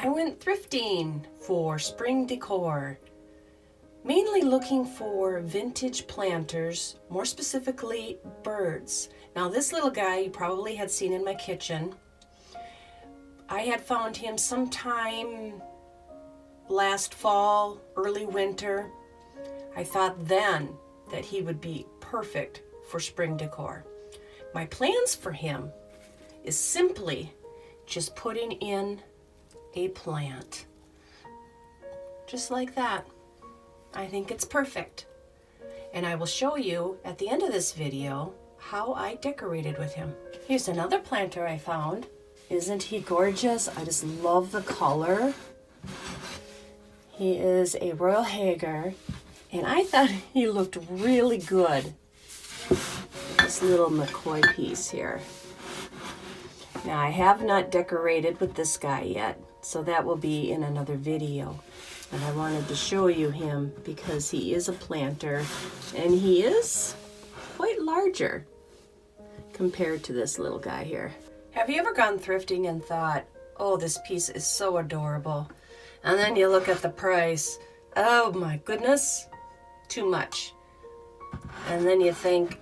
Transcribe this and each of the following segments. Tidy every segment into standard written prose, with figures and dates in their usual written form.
I went thrifting for spring decor, mainly looking for vintage planters, more specifically birds. Now this little guy you probably had seen in my kitchen. I had found him sometime last fall, early winter. I thought then that he would be perfect for spring decor. My plans for him is simply just putting in a plant. Just like that. I think it's perfect. And I will show you at the end of this video how I decorated with him. Here's another planter I found. Isn't he gorgeous? I just love the color. He is a Royal Hagar, and I thought he looked really good. This little McCoy piece here. Now I have not decorated with this guy yet, so that will be in another video. And I wanted to show you him because he is a planter and he is quite larger compared to this little guy here. Have you ever gone thrifting and thought, oh, this piece is so adorable, and then you look at the price, oh my goodness, too much. And then you think,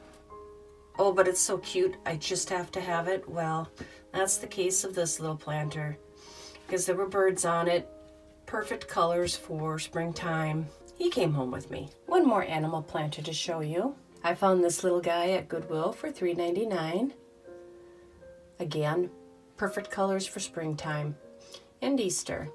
oh, but it's so cute, I just have to have it. Well, that's the case of this little planter, because there were birds on it, perfect colors for springtime. He came home with me. One more animal planter to show you. I found this little guy at Goodwill for $3.99. Again, perfect colors for springtime and Easter.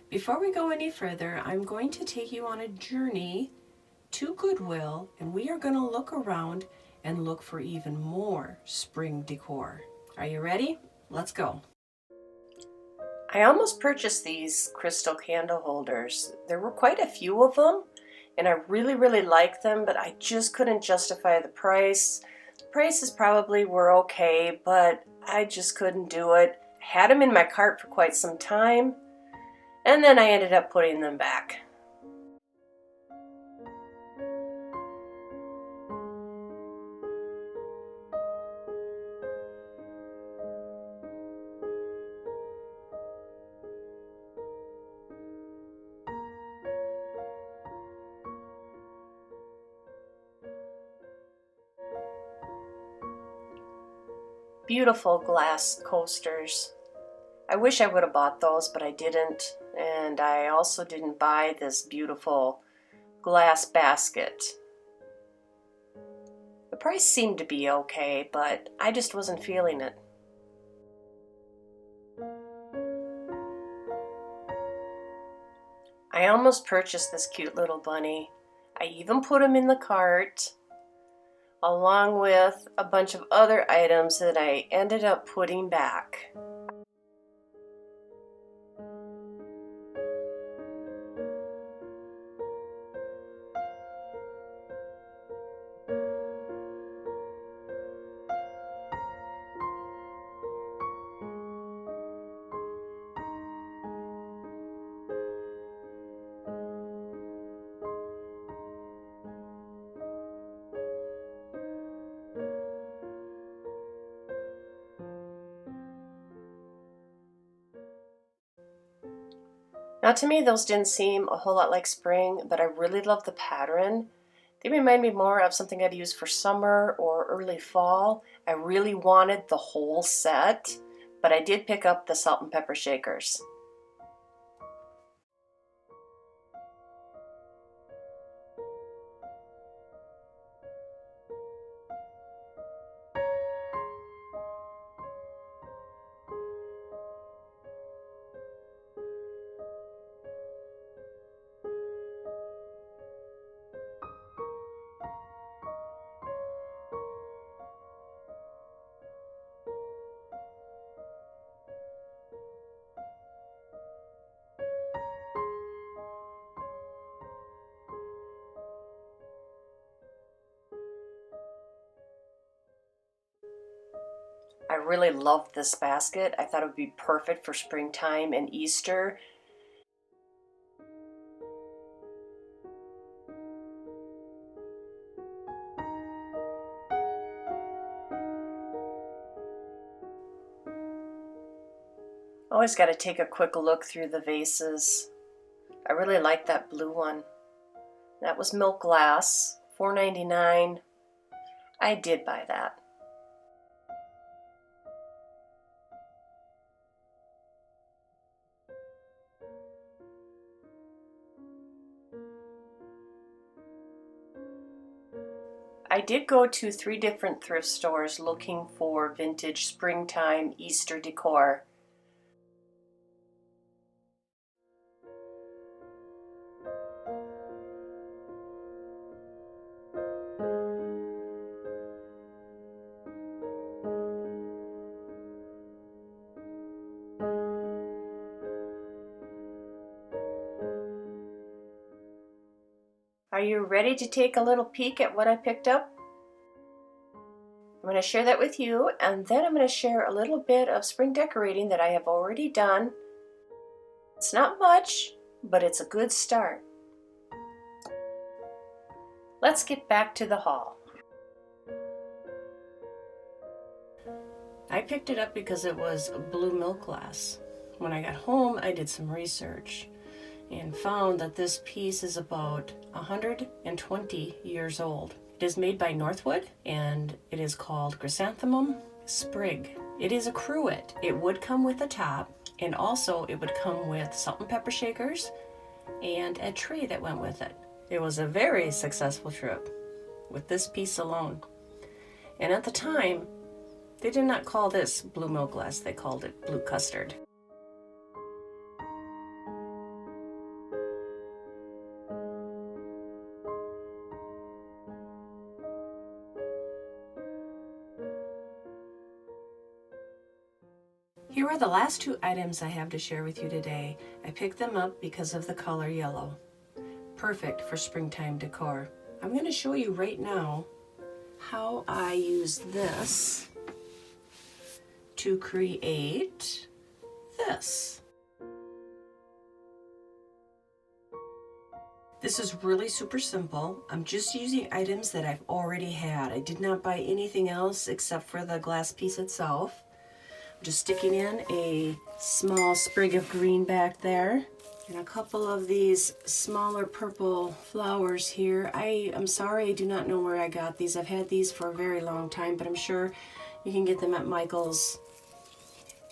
Before we go any further, I'm going to take you on a journey to Goodwill, and we are going to look around and look for even more spring decor. Are you ready? Let's go. I almost purchased these crystal candle holders. There were quite a few of them, and I really liked them, but I just couldn't justify the price. The prices probably were okay, but I just couldn't do it. I had them in my cart for quite some time, and then I ended up putting them back. Beautiful glass coasters. I wish I would have bought those, but I didn't. And I also didn't buy this beautiful glass basket. The price seemed to be okay, but I just wasn't feeling it. I almost purchased this cute little bunny. I even put him in the cart, along with a bunch of other items that I ended up putting back. Now to me those didn't seem a whole lot like spring, but I really love the pattern. They remind me more of something I'd use for summer or early fall. I really wanted the whole set, but I did pick up the salt and pepper shakers. I really loved this basket. I thought it would be perfect for springtime and Easter. Always got to take a quick look through the vases. I really like that blue one. That was milk glass, $4.99. I did buy that. I did go to 3 different thrift stores looking for vintage springtime Easter decor. Are you ready to take a little peek at what I picked up? I'm going to share that with you, and then I'm going to share a little bit of spring decorating that I have already done. It's not much, but it's a good start. Let's get back to the haul. I picked it up because it was blue milk glass. When I got home, I did some research and found that this piece is about 120 years old. It is made by Northwood, and it is called Chrysanthemum Sprig. It is a cruet. It would come with a top, and also it would come with salt and pepper shakers and a tray that went with it. It was a very successful trip with this piece alone. And at the time, they did not call this blue milk glass, they called it blue custard. Here are the last 2 items I have to share with you today. I picked them up because of the color yellow. Perfect for springtime decor. I'm going to show you right now how I use this to create this. This is really super simple. I'm just using items that I've already had. I did not buy anything else except for the glass piece itself. Just sticking in a small sprig of green back there and a couple of these smaller purple flowers here. I'm sorry, I do not know where I got these. I've had these for a very long time, but I'm sure you can get them at Michael's.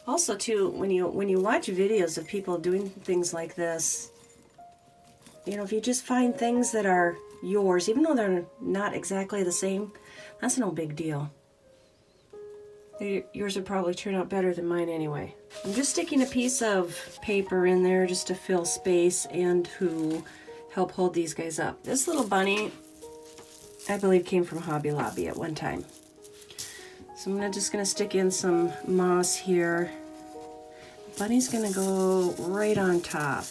Also too, when you watch videos of people doing things like this, you know, if you just find things that are yours, even though they're not exactly the same, that's no big deal. Yours would probably turn out better than mine anyway. I'm just sticking a piece of paper in there just to fill space and to help hold these guys up. This little bunny, I believe, came from Hobby Lobby at one time. So I'm just going to stick in some moss here. The bunny's going to go right on top.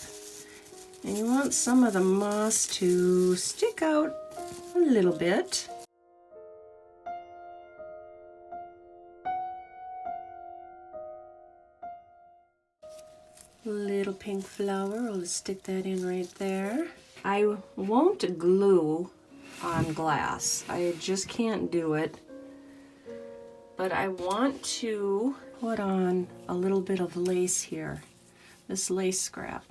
And you want some of the moss to stick out a little bit. Little pink flower, we'll stick that in right there. I won't glue on glass. I just can't do it. But I want to put on a little bit of lace here, this lace scrap.